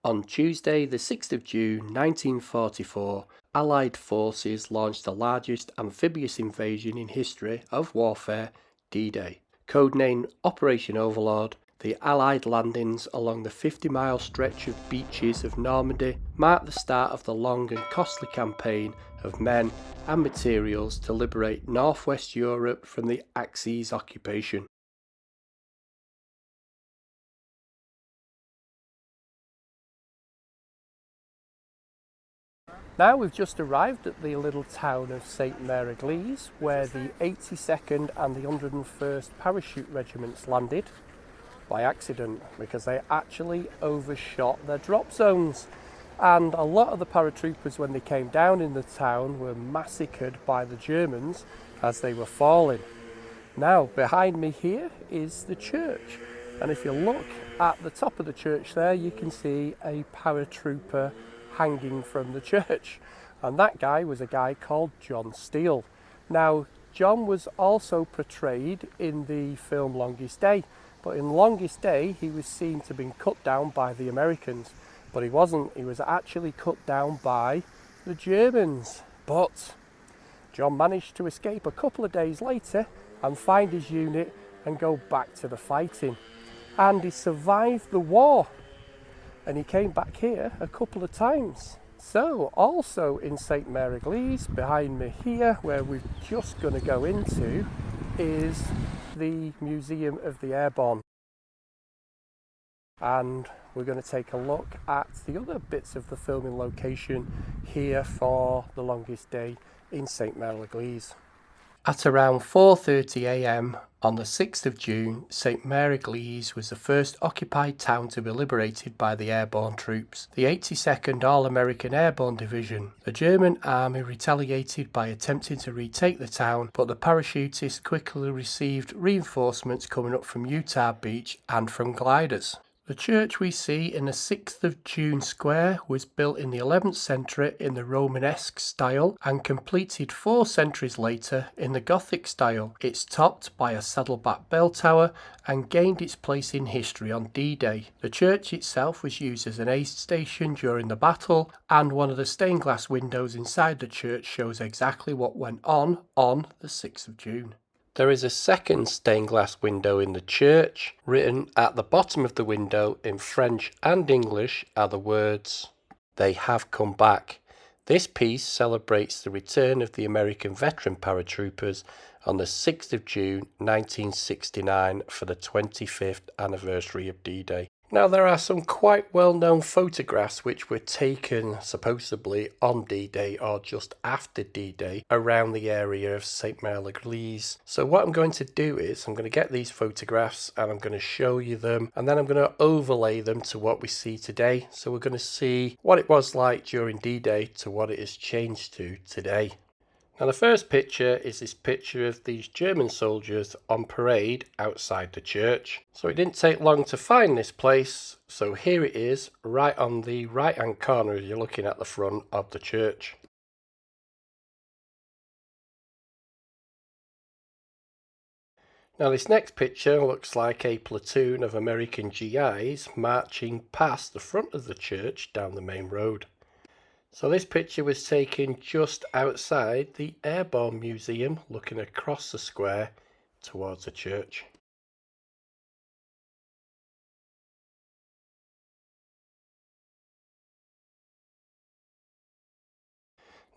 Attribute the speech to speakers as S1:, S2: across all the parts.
S1: On Tuesday, the 6th of June 1944, Allied forces launched the largest amphibious invasion in history of warfare, D-Day. Codenamed Operation Overlord, the Allied landings along the 50-mile stretch of beaches of Normandy marked the start of the long and costly campaign of men and materials to liberate northwest Europe from the Axis occupation. Now we've just arrived at the little town of Sainte Mere Eglise, where the 82nd and the 101st Parachute Regiments landed by accident because they actually overshot their drop zones. And a lot of the paratroopers, when they came down in the town, were massacred by the Germans as they were falling. Now, behind me here is the church. And if you look at the top of the church there, you can see a paratrooper hanging from the church. And that guy was a guy called John Steele. Now, John was also portrayed in the film Longest Day. But in Longest Day, he was seen to have been cut down by the Americans. But he wasn't. He was actually cut down by the Germans. But John managed to escape a couple of days later and find his unit and go back to the fighting. And he survived the war. And he came back here a couple of times. So, also in Sainte Mere Eglise, behind me here, where we're just going to go into, is the Museum of the Airborne. And we're going to take a look at the other bits of the filming location here for The Longest Day in Sainte Mere Eglise. At around 4:30 a.m. on the 6th of June, Sainte Mere Eglise was the first occupied town to be liberated by the airborne troops, the 82nd All-American Airborne Division. The German army retaliated by attempting to retake the town, but the parachutists quickly received reinforcements coming up from Utah Beach and from gliders. The church we see in the 6th of June square was built in the 11th century in the Romanesque style and completed 4 centuries later in the Gothic style. It's topped by a saddleback bell tower and gained its place in history on D-Day. The church itself was used as an aid station during the battle, and one of the stained glass windows inside the church shows exactly what went on the 6th of June. There is a second stained glass window in the church. Written at the bottom of the window in French and English are the words, "They have come back." This piece celebrates the return of the American veteran paratroopers on the 6th of June 1969 for the 25th anniversary of D-Day. Now, there are some quite well-known photographs which were taken supposedly on D-Day or just after D-Day around the area of Sainte Mere Eglise. So what I'm going to do is I'm going to get these photographs and I'm going to show you them, and then I'm going to overlay them to what we see today. So we're going to see what it was like during D-Day to what it has changed to today. Now, the first picture is this picture of these German soldiers on parade outside the church. So it didn't take long to find this place. So here it is, right on the right hand corner as you're looking at the front of the church. Now, this next picture looks like a platoon of American GIs marching past the front of the church down the main road. So this picture was taken just outside the Airborne Museum, looking across the square towards the church.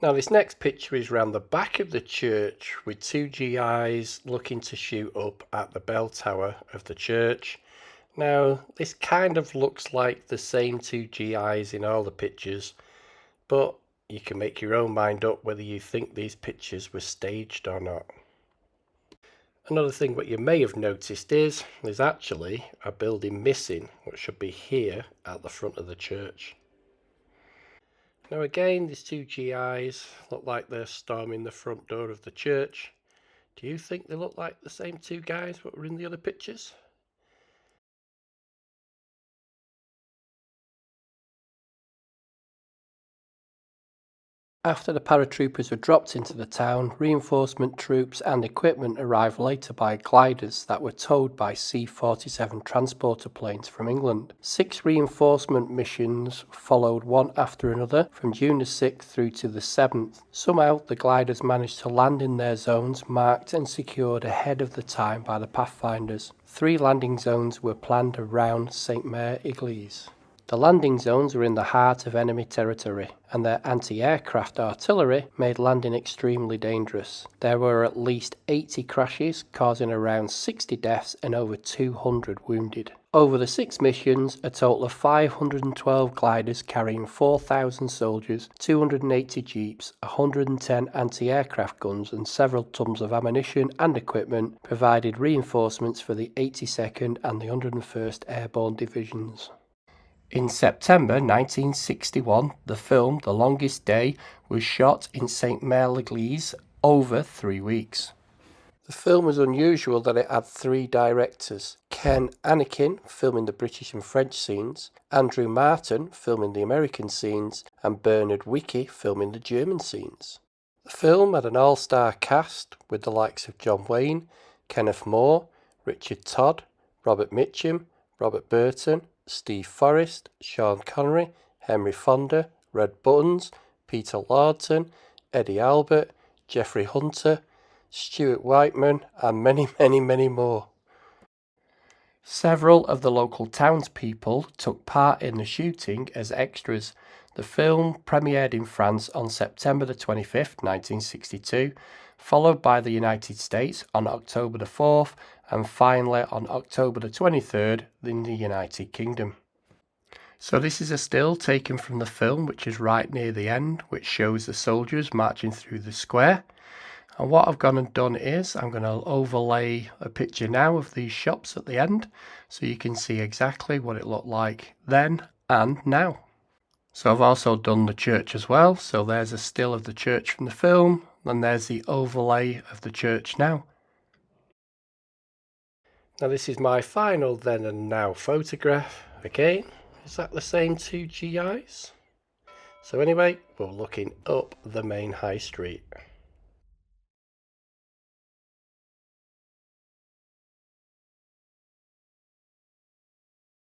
S1: Now, this next picture is round the back of the church with 2 GIs looking to shoot up at the bell tower of the church. Now, this kind of looks like the same 2 GIs in all the pictures, but you can make your own mind up whether you think these pictures were staged or not. Another thing what you may have noticed is there's actually a building missing, which should be here at the front of the church. Now again, these 2 GIs look like they're storming the front door of the church. Do you think they look like the same 2 guys that were in the other pictures? After the paratroopers were dropped into the town, reinforcement troops and equipment arrived later by gliders that were towed by C-47 transporter planes from England. 6 reinforcement missions followed one after another from June the 6th through to the 7th. Somehow the gliders managed to land in their zones marked and secured ahead of the time by the pathfinders. 3 landing zones were planned around Sainte Mere Eglise. The landing zones were in the heart of enemy territory, and their anti-aircraft artillery made landing extremely dangerous. There were at least 80 crashes, causing around 60 deaths and over 200 wounded. Over the 6 missions, a total of 512 gliders carrying 4,000 soldiers, 280 jeeps, 110 anti-aircraft guns and several tons of ammunition and equipment provided reinforcements for the 82nd and the 101st Airborne Divisions. In September 1961, the film The Longest Day was shot in Sainte Mere Eglise over 3 weeks. The film was unusual that it had 3 directors: Ken Anakin filming the British and French scenes, Andrew Martin filming the American scenes, and Bernard Wicki filming the German scenes. The film had an all-star cast with the likes of John Wayne, Kenneth More, Richard Todd, Robert Mitchum, Robert Burton, Steve Forrest, Sean Connery, Henry Fonda, Red Buttons, Peter Lawton, Eddie Albert, Jeffrey Hunter, Stuart Whiteman, and many more. Several of the local townspeople took part in the shooting as extras. The film premiered in France on September the 25th, 1962, followed by the United States on October the 4th, and finally on October the 23rd in the United Kingdom. So this is a still taken from the film, which is right near the end, which shows the soldiers marching through the square. And what I've gone and done is I'm going to overlay a picture now of these shops at the end, so you can see exactly what it looked like then and now. So I've also done the church as well, so there's a still of the church from the film, and there's the overlay of the church now. Now this is my final then and now photograph. Again, is that the same 2 GIs? So anyway, we're looking up the main high street.